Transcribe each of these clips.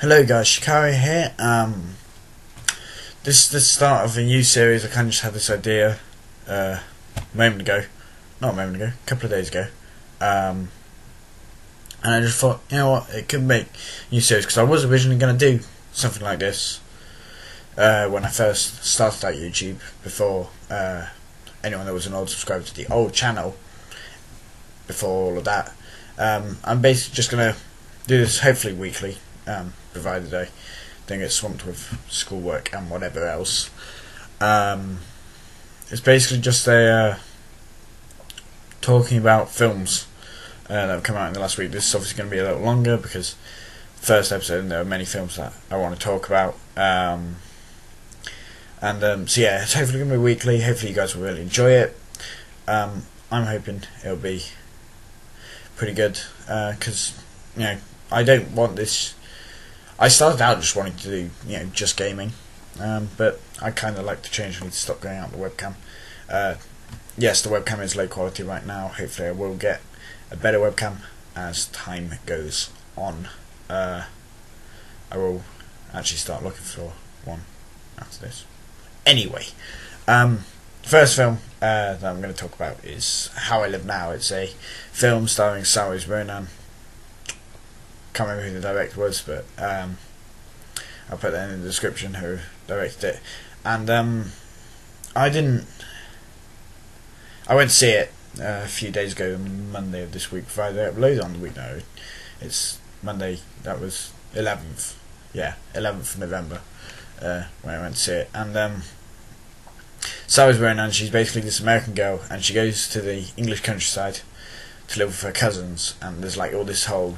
Hello guys, Shikaria here. This is the start of a new series. I kind of just had this idea a moment ago. Not a moment ago, a couple of days ago. And I just thought, you know what, it could make a new series, because I was originally going to do something like this when I first started out YouTube, before anyone that was an old subscriber to the old channel, before all of that. I'm basically just going to do this hopefully weekly, provided I don't get swamped with schoolwork and whatever else. It's basically just a talking about films that have come out in the last week. This is obviously going to be a little longer because first episode, and there are many films that I want to talk about. So yeah, it's hopefully going to be weekly. Hopefully you guys will really enjoy it. I'm hoping it'll be pretty good, because I don't want this. I started out just wanting to do just gaming, but I kind of like to change. I need to stop going out the webcam. Yes, the webcam is low quality right now. Hopefully I will get a better webcam as time goes on. I will actually start looking for one after this. Anyway, first film that I'm going to talk about is How I Live Now. It's a film starring Saoirse Ronan. Can't remember who the director was, but I'll put that in the description who directed it. And I went to see it a few days ago, Monday of this week. Friday uploaded on the week now. It's Monday. That was 11th. Yeah, 11th of November when I went to see it. And Saoirse Ronan, she's basically this American girl, and she goes to the English countryside to live with her cousins. And there's like all this whole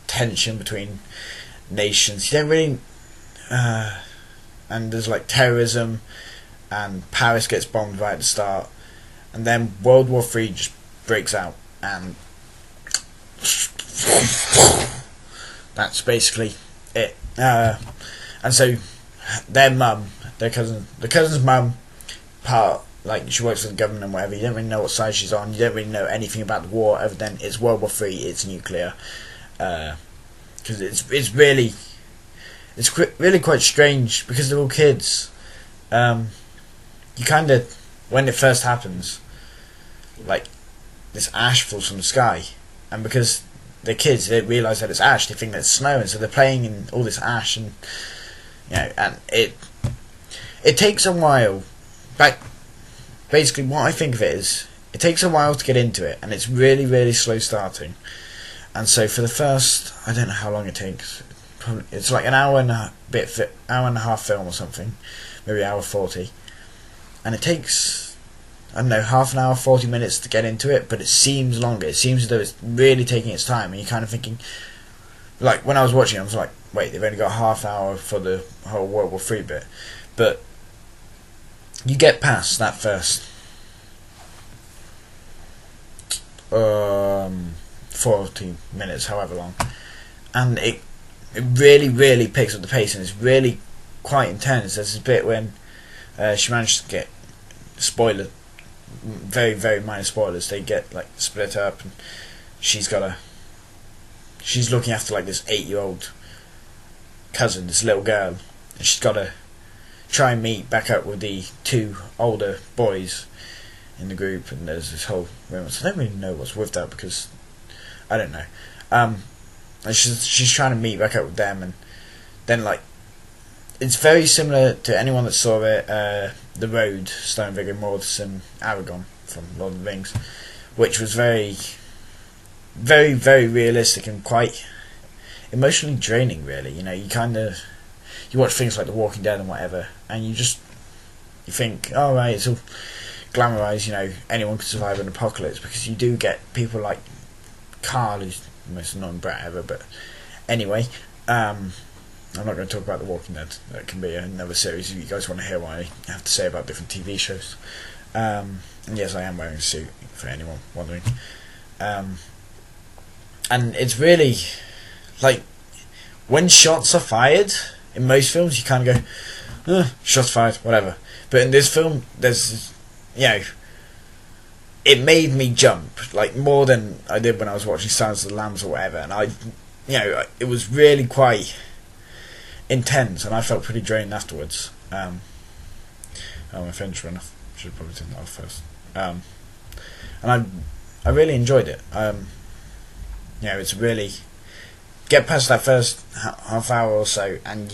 tension between nations. You don't really and there's like terrorism, and Paris gets bombed right at the start, and then World War III just breaks out, and that's basically it. And so their mum, the cousin's mum, like she works for the government and whatever. You don't really know what side she's on. You don't really know anything about the war other than it's World War III, it's nuclear. Because it's really quite strange, because they're all kids. You kind of, when it first happens, like this ash falls from the sky, and because they're kids, they don't realise that it's ash. They think that it's snow, and so they're playing in all this ash, and and it takes a while. But basically, what I think of it is, it takes a while to get into it, and it's really, really slow starting. And so for the first, I don't know how long it takes. It's like an hour and a half film or something, maybe hour 40. And it takes, I don't know, half an hour, 40 minutes to get into it, but it seems longer. It seems as though it's really taking its time, and you're kind of thinking, like when I was watching, I was like, wait, they've only got half an hour for the whole World War III bit. But you get past that first 40 minutes, however long, and it really, really picks up the pace, and it's really quite intense. There's this bit when she managed to get, spoiler, very, very minor spoilers, they get like split up, and she's looking after like this 8-year-old cousin, this little girl, and she's got to try and meet back up with the 2 older boys in the group, and there's this whole romance. I don't really know what's with that, because I don't know. And she's trying to meet back up with them, and then like it's very similar to anyone that saw it, The Road, starring Viggo Mortensen, Aragorn from Lord of the Rings, which was very, very, very realistic and quite emotionally draining. Really, you watch things like The Walking Dead and whatever, and you think, oh right, it's all glamorise, anyone could survive an apocalypse, because you do get people like Carl, who's the most annoying brat ever. But anyway, I'm not going to talk about The Walking Dead. That can be another series if you guys want to hear what I have to say about different TV shows. And yes, I am wearing a suit, for anyone wondering. And it's really like, when shots are fired in most films, you kind of go, shots fired, whatever. But in this film, there's it made me jump, like more than I did when I was watching Silence of the Lambs or whatever, and it was really quite intense, and I felt pretty drained afterwards. My phone's run off. Should have probably turn that off first. And I really enjoyed it. It's really get past that first half hour or so, and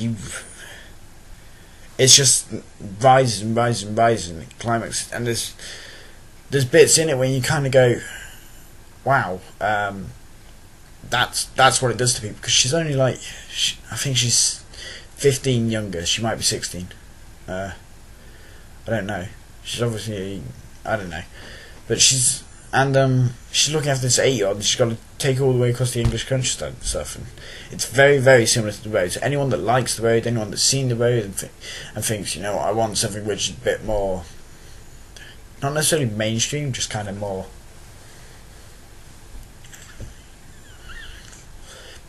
it's just rises and rises and rises in the climax, and there's bits in it when you kind of go, wow, that's what it does to people, because she's only like, I think she's 15 younger, she might be 16, I don't know, she's obviously, I don't know, but she's looking after this 8-year-old, and she's got to take her all the way across the English countryside and stuff, and it's very, very similar to The Road. So anyone that likes The Road, anyone that's seen The Road and thinks, I want something which is a bit more, not necessarily mainstream, just kind of more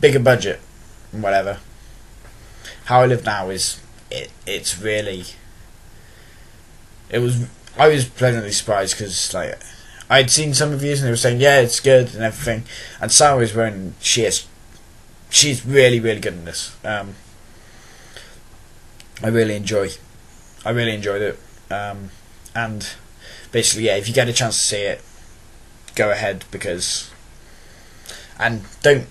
bigger budget and whatever. How I Live Now is it's really, I was pleasantly surprised, because like I'd seen some reviews and they were saying it's good and everything, and Sarah is wearing, she's really, really good in this. I really enjoyed it, and basically if you get a chance to see it, go ahead, and don't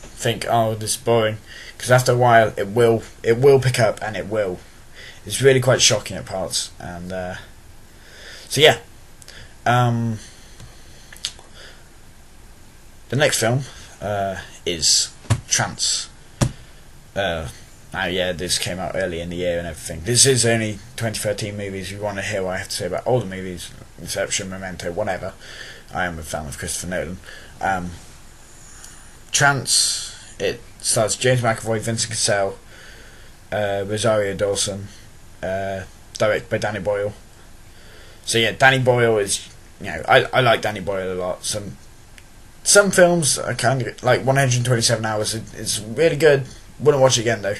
think this is boring, because after a while it will pick up, and it's really quite shocking at parts, and so yeah. The next film is Trance. This came out early in the year and everything. This is only 2013 movies. If you want to hear what I have to say about all the movies, Inception, Memento, whatever, I am a fan of Christopher Nolan. Trance, it stars James McAvoy, Vincent Cassel, Rosario Dawson, directed by Danny Boyle. So yeah, Danny Boyle is, I like Danny Boyle a lot. Some films are kind of like 127 Hours. It's really good. Wouldn't watch it again though,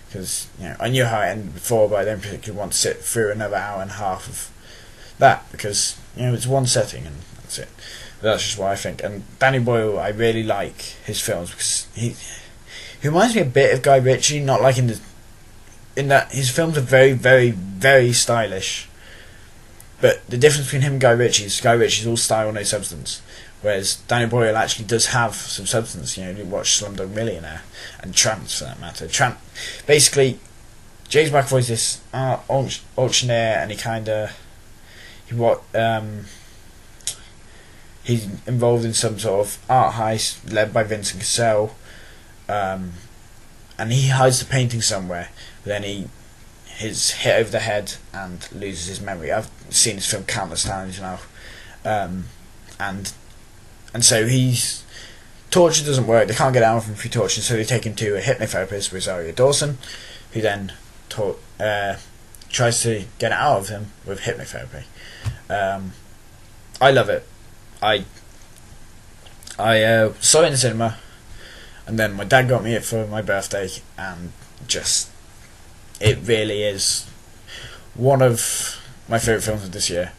because I knew how it ended before, but I don't particularly want to sit through another hour and a half of that, because it's one setting and that's it. But that's just what I think. And Danny Boyle, I really like his films, because he reminds me a bit of Guy Ritchie, not like in that his films are very, very, very stylish. But the difference between him and Guy Ritchie is all style, no substance. Whereas Danny Boyle actually does have some substance. You watch Slumdog Millionaire and Trance, for that matter. Basically, James McAvoy's this auctioneer, and he's involved in some sort of art heist led by Vincent Cassel, and he hides the painting somewhere. But then he's hit over the head and loses his memory. I've seen this film countless times now, and so torture doesn't work. They can't get out of him through torture, so they take him to a hypnotherapist, Rosario Dawson, who then tries to get it out of him with hypnotherapy. I love it. I saw it in the cinema, and then my dad got me it for my birthday, and it really is one of my favourite films of this year.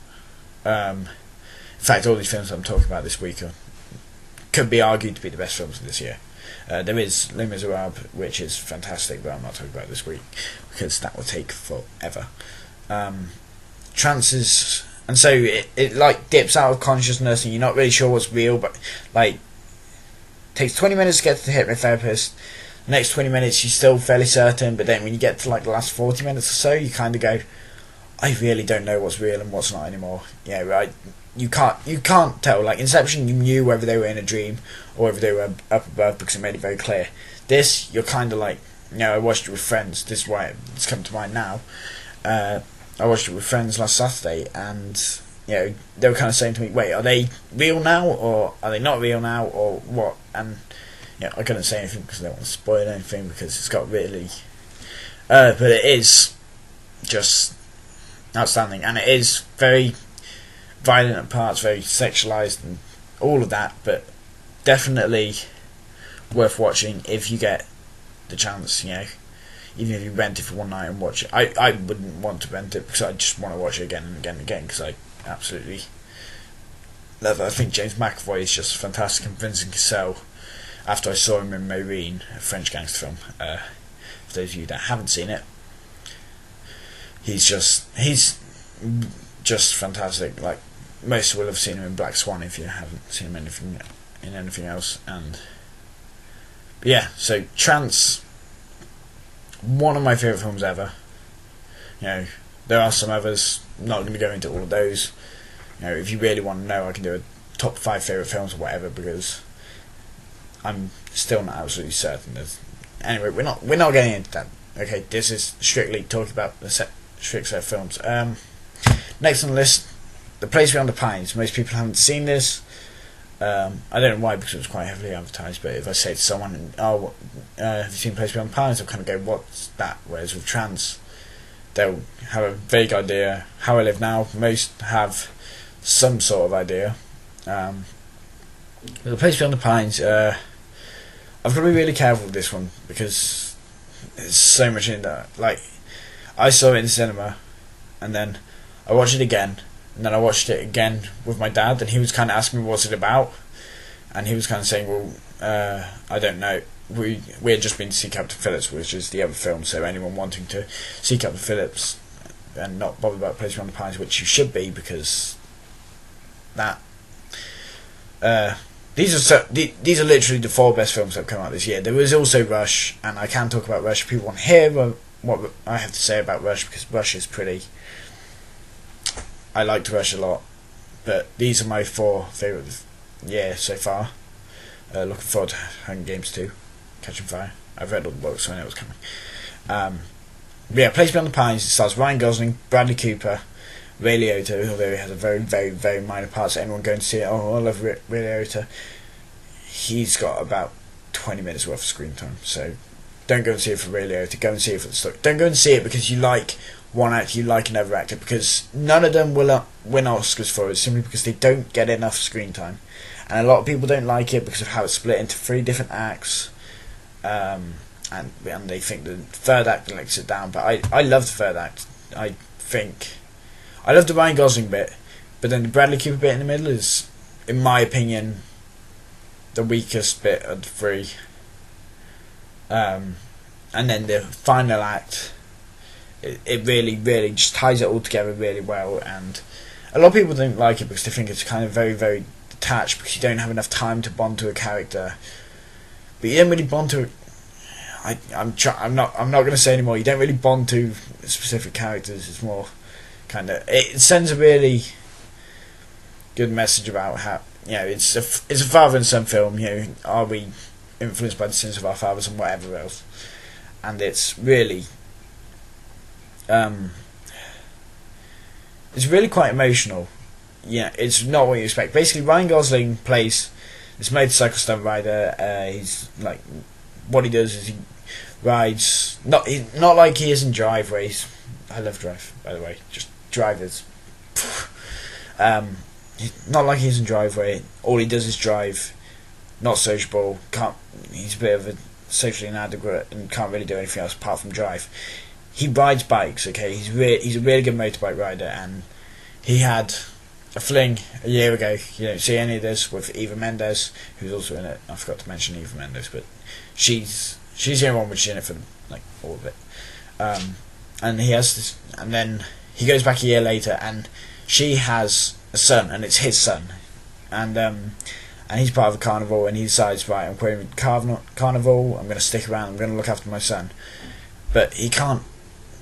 In fact, all these films I'm talking about this week could be argued to be the best films of this year. There is Les Miserables, which is fantastic, but I'm not talking about it this week, because that will take forever. Trance is, and so it like dips out of consciousness, and you're not really sure what's real, but like takes 20 minutes to get to the hypnotherapist. The next 20 minutes you're still fairly certain, but then when you get to like the last 40 minutes or so, you kind of go, I really don't know what's real and what's not anymore. You can't tell. Like Inception, you knew whether they were in a dream or whether they were up above, because it made it very clear. This, you're kind of like, I watched it with friends. This is why it's come to mind now. I watched it with friends last Saturday, and they were kind of saying to me, wait, are they real now, or are they not real now, or what? And I couldn't say anything because I don't want to spoil anything, because it's got really but it is just outstanding, and it is very violent at parts, very sexualized and all of that, but definitely worth watching if you get the chance. Even if you rent it for one night and watch it. I wouldn't want to rent it, because I just want to watch it again and again and again, because I absolutely love it. I think James McAvoy is just fantastic, and Vincent Cassel after I saw him in Marine, a French gangster film. For those of you that haven't seen it, he's just fantastic. Like, most will have seen him in Black Swan if you haven't seen him in anything else. And yeah, so Trance, one of my favourite films ever. You know, there are some others. Not going to go into all of those. You know, if you really want to know, I can do a top 5 favourite films or whatever, because I'm still not absolutely certain. Anyway, we're not getting into that. Okay, this is strictly talking about the strict set of films. Next on the list, The Place Beyond the Pines. Most people haven't seen this. I don't know why, because it was quite heavily advertised. But if I say to someone, "Oh, have you seen Place Beyond the Pines?" they'll kind of go, "What's that?" Whereas with Trance, they'll have a vague idea. How I Live Now, most have some sort of idea. The Place Beyond the Pines, I've got to be really careful with this one, because there's so much in there. Like, I saw it in the cinema, and then I watched it again, and then I watched it again with my dad, and he was kind of asking me what's it about, and he was kind of saying, well, I don't know. We had just been to see Captain Phillips, which is the other film, so anyone wanting to see Captain Phillips and not bother about Place Beyond the Pines, which you should be, because that these are literally the 4 best films that have come out this year. There was also Rush, and I can talk about Rush if people want to hear what I have to say about Rush, because Rush is pretty. I liked Rush a lot, but these are my 4 favourite of the year so far. Looking forward to Hunger Games 2, Catching Fire. I've read all the books, so I know what's coming. Yeah, Place Beyond the Pines. It stars Ryan Gosling, Bradley Cooper, Ray Liotta, although he has a very, very, very minor part, so anyone going to see it, oh, I love Ray Liotta. He's got about 20 minutes worth of screen time, so don't go and see it for Ray Liotta, go and see it for the story. Don't go and see it because you like one actor, you like another actor, because none of them will win Oscars for it, simply because they don't get enough screen time. And a lot of people don't like it because of how it's split into 3 different acts, and they think the third act lets it down, but I love the third act. I love the Ryan Gosling bit, but then the Bradley Cooper bit in the middle is, in my opinion, the weakest bit of the 3. And then the final act, it really, really just ties it all together really well. And a lot of people don't like it because they think it's kind of very, very detached, because you don't have enough time to bond to a character. But you don't really bond to. I'm not going to say anymore. You don't really bond to specific characters. It's more kind of, it sends a really good message about how, you know, it's a father and son film. You know, are we influenced by the sins of our fathers and whatever else? And it's really quite emotional. Yeah, it's not what you expect. Basically, Ryan Gosling plays this motorcycle stunt rider. He's like, what he does is he rides, not like he is in Drive, where he's, I love Drive, by the way, just drivers. Not like he's in Drive, where all he does is drive, not sociable, he's a bit of a socially inadequate and can't really do anything else apart from drive. He rides bikes, okay, he's a really good motorbike rider, and he had a fling a year ago. You don't see any of this with Eva Mendes, who's also in it. I forgot to mention Eva Mendes, but she's the only one which is in it for like all of it. And he has this, and then he goes back a year later, and she has a son, and it's his son, and he's part of a carnival, and he decides, right, I'm quitting carnival, I'm going to stick around, I'm going to look after my son. But he can't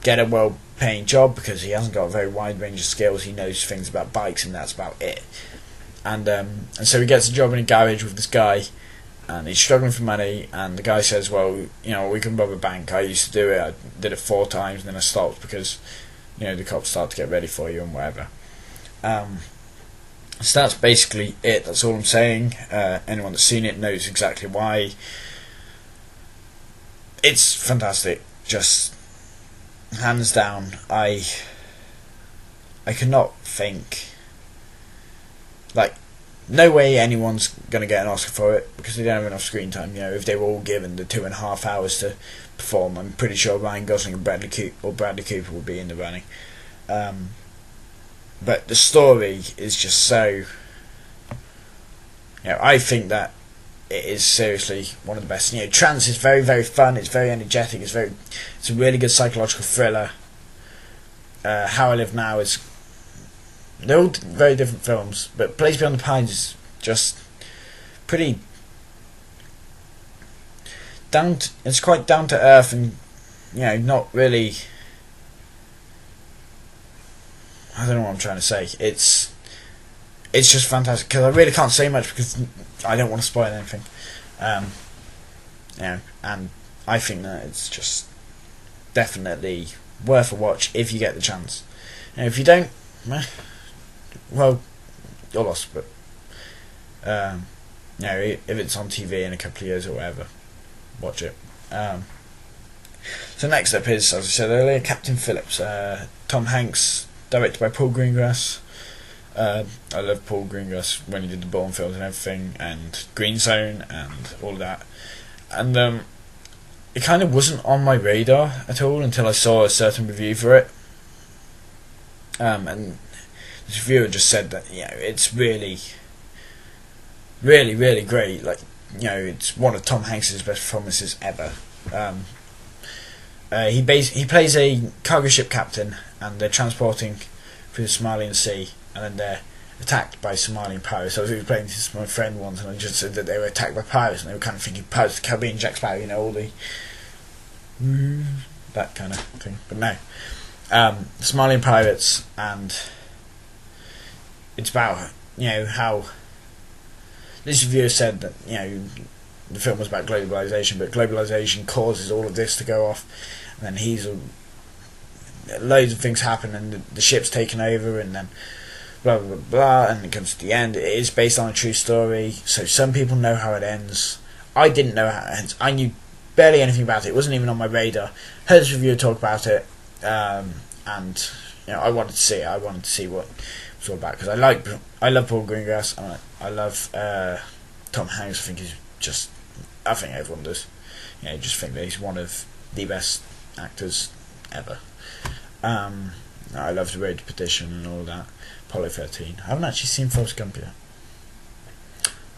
get a well-paying job because he hasn't got a very wide range of skills. He knows things about bikes, and that's about it. And so he gets a job in a garage with this guy, and he's struggling for money, and the guy says, well, you know, we can rob a bank. I used to do it. I did it 4 times, and then I stopped because, you know, the cops start to get ready for you and whatever. So that's basically it. That's all I'm saying. Anyone that's seen it knows exactly why. It's fantastic. Just hands down. I cannot think, like, no way anyone's going to get an Oscar for it because they don't have enough screen time. You know, if they were all given the 2.5 hours to perform, I'm pretty sure Ryan Gosling and Bradley Cooper would be in the running. But the story is just so, you know, I think that it is seriously one of the best. Trance is very, very fun. It's very energetic. It's a really good psychological thriller. How I Live Now is, they're all very different films, but Place Beyond the Pines is just pretty it's quite down to earth, and not really. I don't know what I'm trying to say. It's just fantastic, because I really can't say much because I don't want to spoil anything. And I think that it's just definitely worth a watch if you get the chance. If you don't, well, you're lost. But if it's on TV in a couple of years or whatever, watch it. So next up is, as I said earlier, Captain Phillips. Tom Hanks, directed by Paul Greengrass. I love Paul Greengrass when he did the Bourne films and everything, and Green Zone and all of that. And it kind of wasn't on my radar at all until I saw a certain review for it. And this reviewer just said that it's really, really, really great. Like, it's one of Tom Hanks' best performances ever. He plays a cargo ship captain, and they're transporting through the Somalian Sea, and then they're attacked by Somalian pirates. I was explaining this to my friend once, and I just said that they were attacked by pirates, and they were kind of thinking Pirates of the Caribbean, Jack Sparrow, all the that kind of thing. But no, Somalian pirates, and it's about how this reviewer said that the film was about globalization, but globalization causes all of this to go off, and then loads of things happen, and the ship's taken over, and then blah blah blah blah, and it comes to the end. It is based on a true story, so some people know how it ends. I didn't know how it ends. I knew barely anything about it. It wasn't even on my radar. Heard this reviewer talk about it, and I wanted to see it. I wanted to see what it was all about, because I love Paul Greengrass, and I love Tom Hanks. I think everyone does. Just think that he's one of the best actors ever. I love The Road to Perdition and all that. Apollo 13. I haven't actually seen Forrest Gump yet.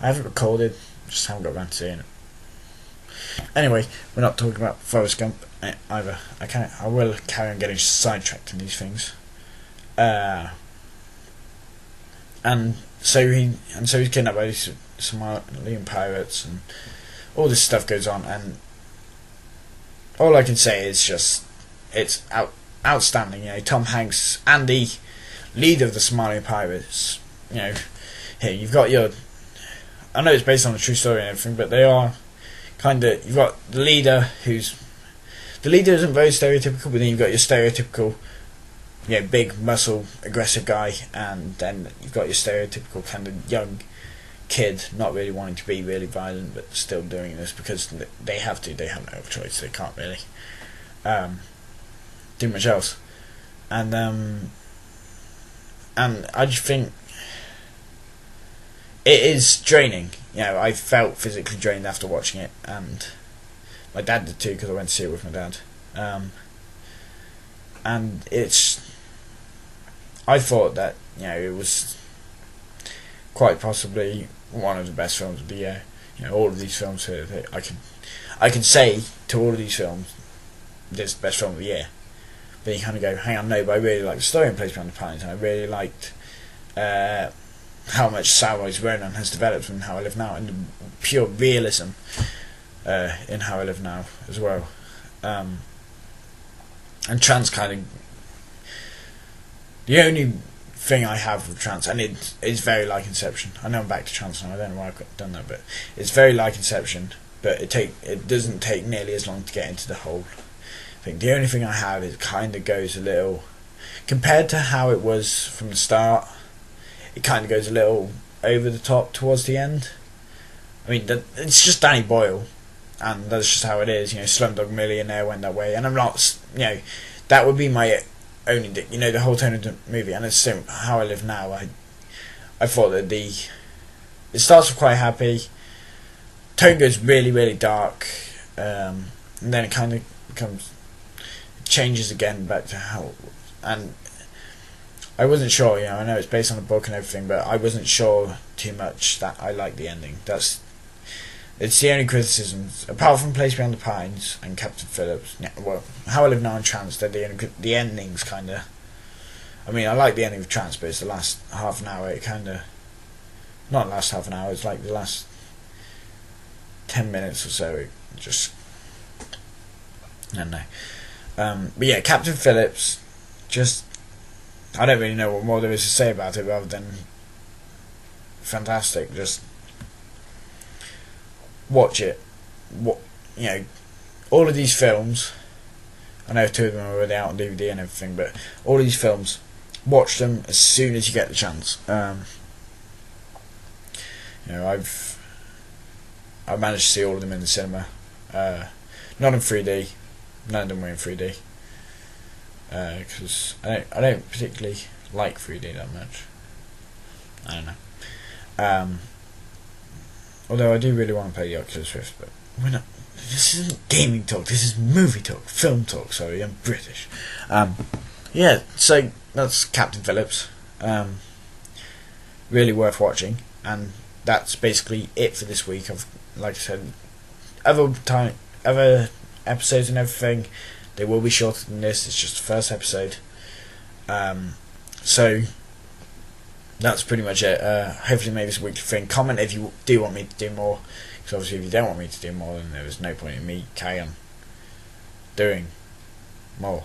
I haven't recorded, just haven't got around to seeing it. Anyway, we're not talking about Forrest Gump either. I will carry on getting sidetracked in these things. And so he's kidnapped by these Somalian pirates, and all this stuff goes on, and all I can say is just it's outstanding. Tom Hanks and the leader of the Somalian pirates. Here you've got I know it's based on a true story and everything, but they are you've got the leader isn't very stereotypical, but then you've got your stereotypical big muscle aggressive guy, and then you've got your stereotypical kind of young kid not really wanting to be really violent, but still doing this because they have no other choice. They can't really do much else, and I just think it is draining. I felt physically drained after watching it, and my dad did too, because I went to see it with my dad. And I thought that it was quite possibly one of the best films of the year. All of these films here, I can say to all of these films, this is the best film of the year. But you kind of go, hang on, no, but I really liked the story in Place Beyond the Pines, and I really liked how much Saoirse Ronan has developed in How I Live Now, and the pure realism in How I Live Now as well. And Trance the only thing I have with Trance, and it's very like Inception. I know I'm back to Trance now, I don't know why I've done that, but it's very like Inception, but it doesn't take nearly as long to get into the whole thing. The only thing I have is it kind of goes a little, compared to how it was from the start, it kind of goes a little over the top towards the end. I mean, it's just Danny Boyle, and that's just how it is. Slumdog Millionaire went that way, and I'm not, that would be my only, the whole tone of the movie. And it's the same How I Live Now. I thought that it starts off quite happy, tone goes really, really dark, and then it kind of changes again back to how, and I wasn't sure. I know it's based on a book and everything, but I wasn't sure too much that I liked the ending. It's the only criticisms, apart from Place Beyond the Pines and Captain Phillips. Yeah, well, How I Live Now and Trance, they're the endings kind of. I mean, I like the ending of Trance, but it's the last half an hour. It kind of, not the last half an hour. It's like the last 10 minutes or so. It just, I don't know. But yeah, Captain Phillips, just, I don't really know what more there is to say about it other than fantastic. Just watch it. What, you know, all of these films, I know 2 of them are already out on DVD and everything, but all of these films, watch them as soon as you get the chance. You know, I've managed to see all of them in the cinema, not in 3D. None of them were in 3D, because I don't particularly like 3D that much. I don't know. Although I do really want to play the Oculus Rift, but we're not. This isn't gaming talk. This is movie talk, film talk. Sorry, I'm British. Yeah, so that's Captain Phillips. Really worth watching, and that's basically it for this week. Like I said, other episodes and everything, they will be shorter than this. It's just the first episode. So that's pretty much it. Hopefully make this a weekly thing. Comment if you do want me to do more, because obviously if you don't want me to do more, then there is no point in me carrying on doing more.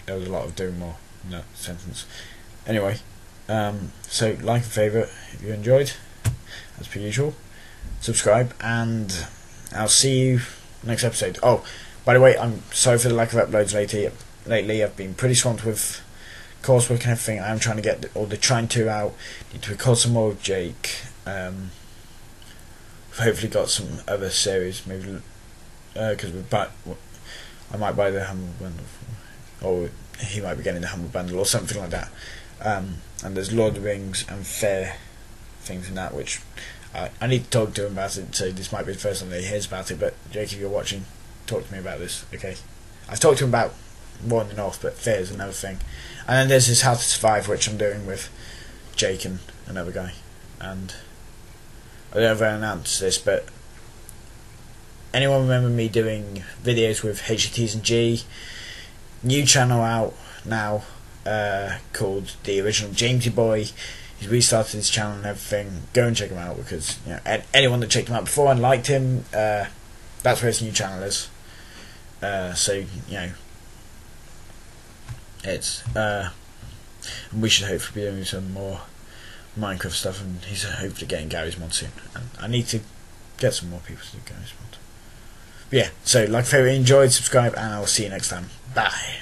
There was a lot of doing more in that sentence. Anyway, so like and favourite if you enjoyed, as per usual. Subscribe, and I'll see you next episode. Oh, by the way, I'm sorry for the lack of uploads lately. I've been pretty swamped with coursework and everything. I'm trying to get all the Trine 2 out. Need to record some more with Jake. I've hopefully got some other series, maybe, because I might buy the Humble Bundle, or he might be getting the Humble Bundle or something like that. And there's Lord of the Rings and Fair things in that, which I need to talk to him about it, so this might be the first time that he hears about it. But Jake, if you're watching, talk to me about this, okay? I've talked to him about War in the North, but Fair is another thing. And then there's this How to Survive, which I'm doing with Jake and another guy. And I don't know if I announced this, but anyone remember me doing videos with HTTs and G? New channel out now, called The Original Jamesy Boy. He's restarted his channel and everything. Go and check him out, because you know, anyone that checked him out before and liked him, that's where his new channel is. So you know, it's and we should hopefully be doing some more Minecraft stuff, and he's hopefully getting Gary's mod soon. And I need to get some more people to do Gary's mod. But yeah, so like if you enjoyed, subscribe, and I'll see you next time. Bye.